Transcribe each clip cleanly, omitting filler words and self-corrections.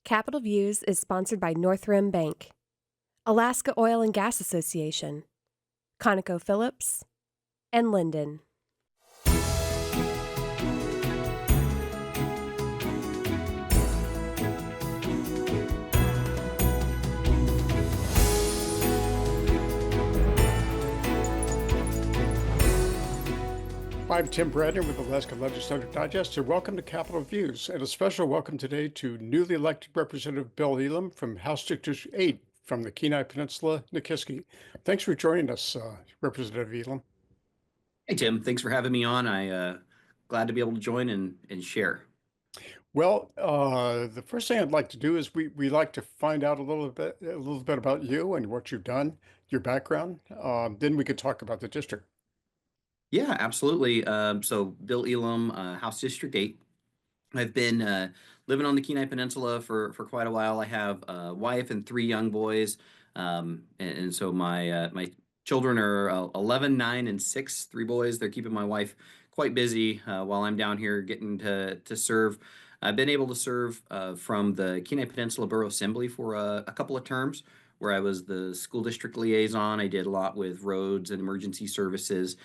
Capital Views is sponsored by Northrim Bank, Alaska Oil and Gas Association, ConocoPhillips, and Linden. I'm Tim Bradner with Alaska Legislative Digest, and welcome to Capitol Views, and a special welcome today to newly elected Representative Bill Elam from House District 8 from the Kenai Peninsula, Nikiski. Thanks for joining us, Representative Elam. Hey, Tim. Thanks for having me on. Glad to be able to join and share. Well, the first thing I'd like to do is we like to find out a little bit about you and what you've done, your background. Then we could talk about the district. Yeah, absolutely. So Bill Elam, House District 8. I've been living on the Kenai Peninsula for quite a while. I have a wife and three young boys. And so my children are 11, 9, and 6, three boys. They're keeping my wife quite busy while I'm down here getting to serve. I've been able to serve from the Kenai Peninsula Borough Assembly for a couple of terms where I was the school district liaison. I did a lot with roads and emergency services.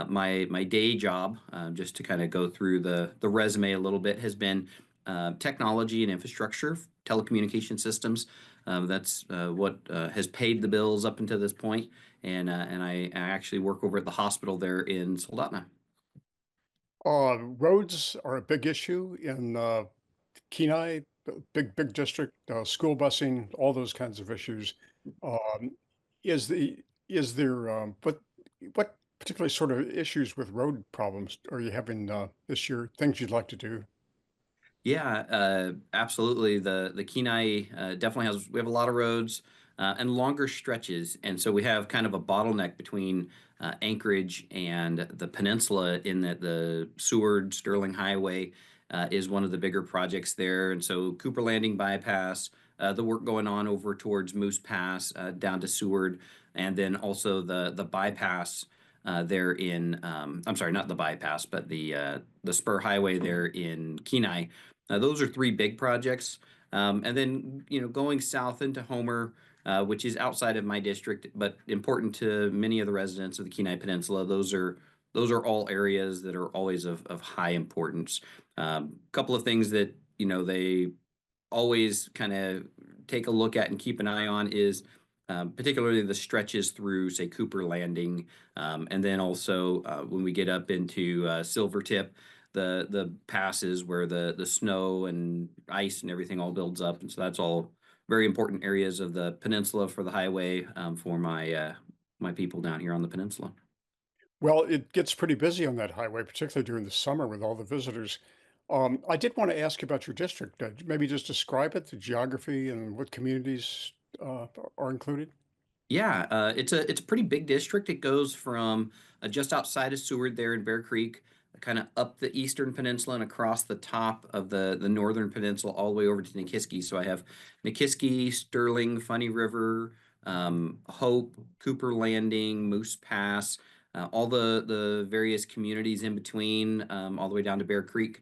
My day job, just to kind of go through the resume a little bit, has been technology and infrastructure, telecommunication systems. That's what has paid the bills up until this point. And I actually work over at the hospital there in Soldotna. Roads are a big issue in Kenai, big district, school busing, all those kinds of issues. Um, is there what particular sort of issues with road problems are you having this year? Things you'd like to do? Yeah, absolutely. The Kenai definitely has. We have a lot of roads and longer stretches, and so we have kind of a bottleneck between Anchorage and the peninsula in that the Seward Sterling Highway is one of the bigger projects there, and so Cooper Landing bypass, the work going on over towards Moose Pass down to Seward, and then also the bypass there in I'm sorry, not the bypass, but the spur highway there in Kenai. Those are three big projects. And then, going south into Homer, which is outside of my district, but important to many of the residents of the Kenai Peninsula. Those are all areas that are always of high importance. A couple of things that, they always kind of take a look at and keep an eye on is particularly the stretches through, say, Cooper Landing, and then also when we get up into Silvertip, the passes where the snow and ice and everything all builds up, and so that's all very important areas of the peninsula for the highway for my people down here on the peninsula. Well, it gets pretty busy on that highway, particularly during the summer with all the visitors. I did want to ask you about your district. Maybe just describe it, the geography, and what communities are included. Yeah, it's a pretty big district. It goes from just outside of Seward there in Bear Creek, kind of up the eastern peninsula and across the top of the northern peninsula, all the way over to Nikiski. So I have Nikiski, Sterling, Funny River, Hope, Cooper Landing, Moose Pass, all the various communities in between, all the way down to Bear Creek.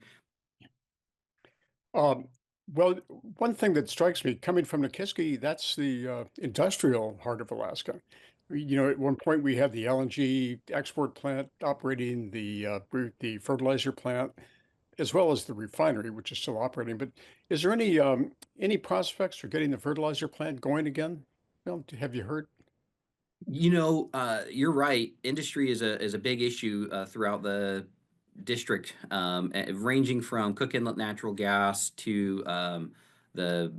Um, well, one thing that strikes me coming from Nikiski, that's the industrial heart of Alaska. At one point we had the LNG export plant operating, the fertilizer plant, as well as the refinery, which is still operating. But is there any prospects for getting the fertilizer plant going again? Well, have you heard? You're right. Industry is a big issue throughout the district, ranging from Cook Inlet natural gas to the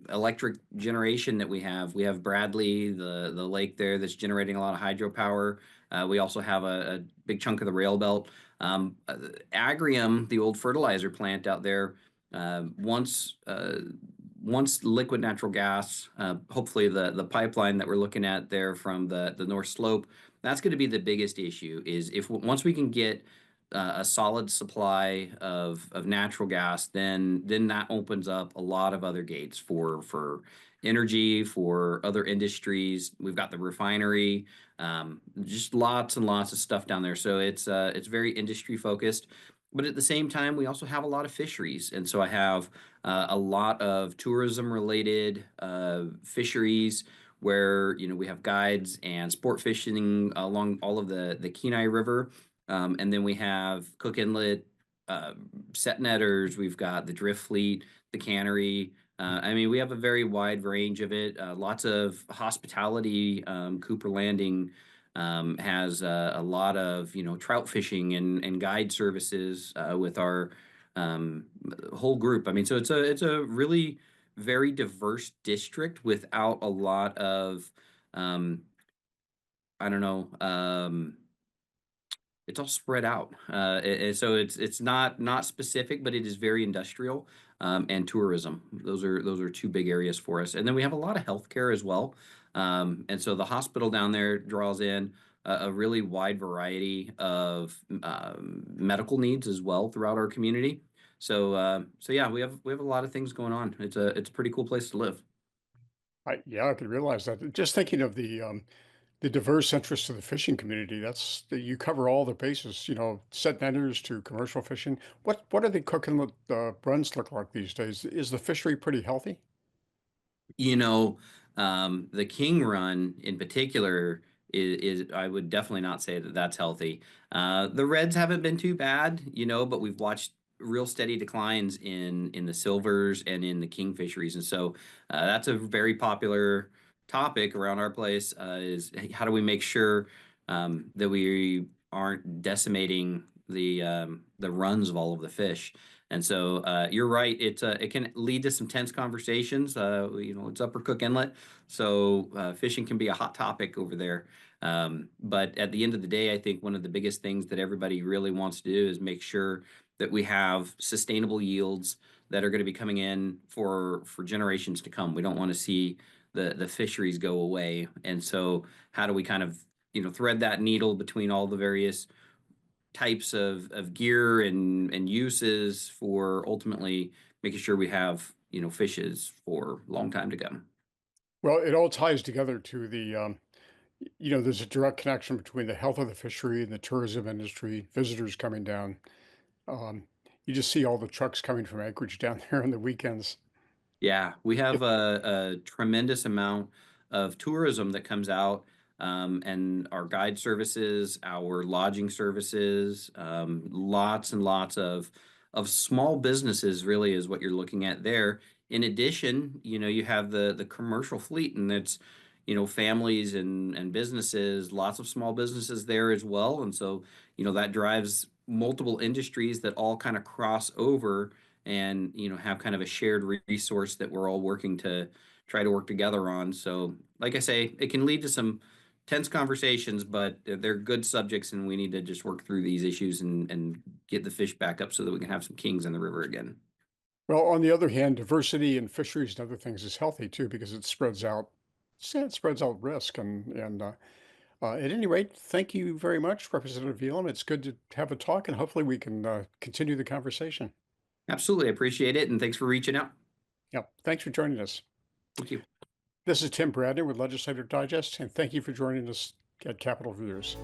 electric generation that we have. We have Bradley, the lake there that's generating a lot of hydropower. We also have a big chunk of the rail belt. Agrium, the old fertilizer plant out there, once liquid natural gas, hopefully the pipeline that we're looking at there from the North Slope, that's going to be the biggest issue. Is if once we can get a solid supply of natural gas, then that opens up a lot of other gates for energy, for other industries. We've got the refinery, just lots and lots of stuff down there. So it's very industry focused. But at the same time, we also have a lot of fisheries. And so I have a lot of tourism related fisheries where we have guides and sport fishing along all of the Kenai River, and then we have Cook Inlet, uh, set netters. We've got the drift fleet, the cannery. I mean, we have a very wide range of it. Lots of hospitality. Cooper Landing has a lot of trout fishing and guide services with our um, whole group. I mean, so it's a really very diverse district without a lot of um, I don't know. It's all spread out, so it's not specific, but it is very industrial and tourism. Those are two big areas for us, and then we have a lot of healthcare as well. And so the hospital down there draws in a really wide variety of medical needs as well throughout our community. So yeah, we have a lot of things going on. It's a pretty cool place to live. Yeah, I could realize that. Just thinking of the diverse interests of the fishing community, you cover all the bases, set netters to commercial fishing. What are the cooking runs look like these days? Is the fishery pretty healthy? You know, the King run in particular is I would definitely not say that that's healthy. The Reds haven't been too bad, but we've watched real steady declines in the silvers and in the king fisheries, and so that's a very popular topic around our place. Is how do we make sure that we aren't decimating the runs of all of the fish? And so you're right. It can lead to some tense conversations. It's Upper Cook Inlet, so fishing can be a hot topic over there. But at the end of the day, I think one of the biggest things that everybody really wants to do is make sure that we have sustainable yields that are going to be coming in for generations to come. We don't want to see the fisheries go away. And so how do we kind of thread that needle between all the various types of gear and uses for ultimately making sure we have fishes for a long time to come. Well, it all ties together to there's a direct connection between the health of the fishery and the tourism industry, visitors coming down. Um, you just see all the trucks coming from Anchorage down there on the weekends. Yeah, we have Yep. a tremendous amount of tourism that comes out, and our guide services, our lodging services, lots and lots of small businesses really is what you're looking at there. In addition, you have the commercial fleet, and it's families and businesses, lots of small businesses there as well, and so that drives multiple industries that all kind of cross over and have kind of a shared resource that we're all working to try to work together on. So like I say, it can lead to some tense conversations, but they're good subjects, and we need to just work through these issues and get the fish back up so that we can have some kings in the river again. Well, on the other hand, diversity in fisheries and other things is healthy too because it spreads out risk. And at any rate, thank you very much, Representative Elam. It's good to have a talk, and hopefully we can continue the conversation. Absolutely, I appreciate it, and thanks for reaching out. Yeah, thanks for joining us. Thank you. This is Tim Bradner with Legislative Digest, and thank you for joining us at Capitol Views.